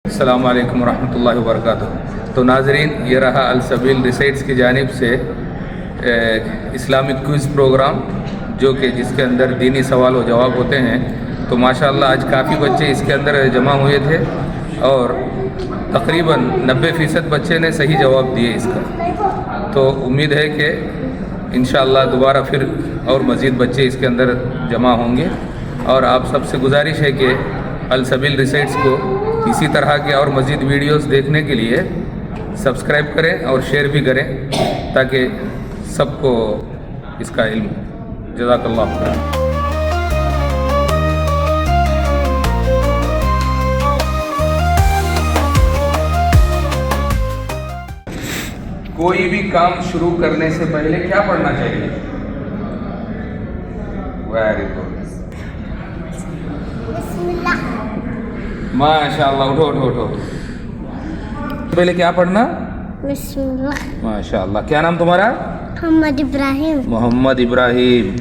السلام علیکم ورحمۃ اللہ وبرکاتہ۔ تو ناظرین، یہ رہا السبیل ریسائٹس کی جانب سے اسلامک کوئز پروگرام، جو کہ جس کے اندر دینی سوال و جواب ہوتے ہیں۔ تو ماشاءاللہ آج کافی بچے اس کے اندر جمع ہوئے تھے اور تقریباً 90% بچے نے صحیح جواب دیے اس کا۔ تو امید ہے کہ انشاءاللہ دوبارہ پھر اور مزید بچے اس کے اندر جمع ہوں گے، اور آپ سب سے گزارش ہے کہ السبیل ریسائٹس کو اسی طرح کے اور مزید ویڈیوز دیکھنے کے لیے سبسکرائب کریں اور شیئر بھی کریں، تاکہ سب کو اس کا علم ہو۔ جزاک اللہ خیر۔ کوئی بھی کام شروع کرنے سے پہلے کیا پڑھنا چاہیے؟ ویری گڈ، ماشاء اللہ۔ اٹھو۔ پہلے کیا پڑھنا؟ بسم اللہ۔ ماشاء اللہ۔ کیا نام تمہارا؟ محمد ابراہیم۔ محمد ابراہیم۔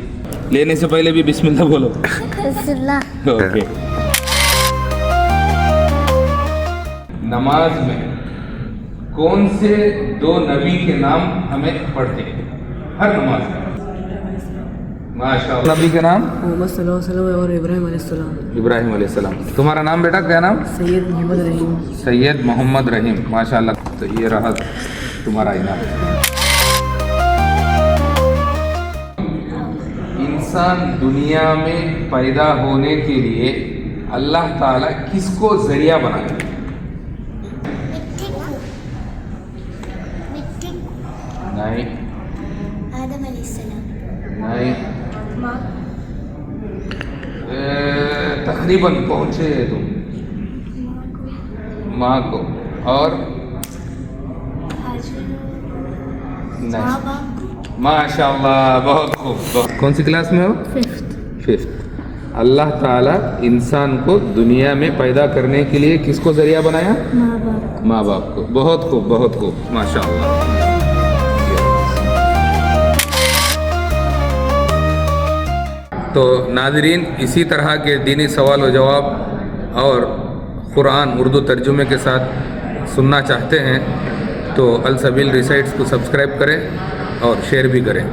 لینے سے پہلے بھی بسم اللہ بولو۔ بسم اللہ۔ اوکے۔ نماز میں کون سے دو نبی کے نام ہمیں پڑھتے ہیں ہر نماز میں؟ ماشاء اللہ۔ نبی کے نام؟ محمد صلی اللہ علیہ وسلم اور ابراہیم علیہ السلام۔ ابراہیم علیہ السلام۔ تمہارا نام بیٹا کیا نام؟ سید محمد رحیم۔ سید محمد رحیم۔ ماشاء اللہ۔ تو یہ رہا تمہارا انعام۔ انسان دنیا میں پیدا ہونے کے لیے اللہ تعالیٰ کس کو ذریعہ بنایا؟ نہیں، آدم علیہ السلام۔ نہیں، تقریباً پہنچے تم۔ ماں کو اور نہیں۔ ماشاء اللہ، بہت خوب۔ کون سی کلاس میں ہو؟ ففتھ۔ اللہ تعالیٰ انسان کو دنیا میں پیدا کرنے کے لیے کس کو ذریعہ بنایا؟ ماں باپ کو۔ بہت خوب، بہت خوب، ماشاء اللہ۔ تو ناظرین، اسی طرح کے دینی سوال و جواب اور قرآن اردو ترجمے کے ساتھ سننا چاہتے ہیں تو السبیل ریسائٹس کو سبسکرائب کریں اور شیئر بھی کریں۔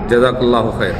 جزاک اللہ خیر۔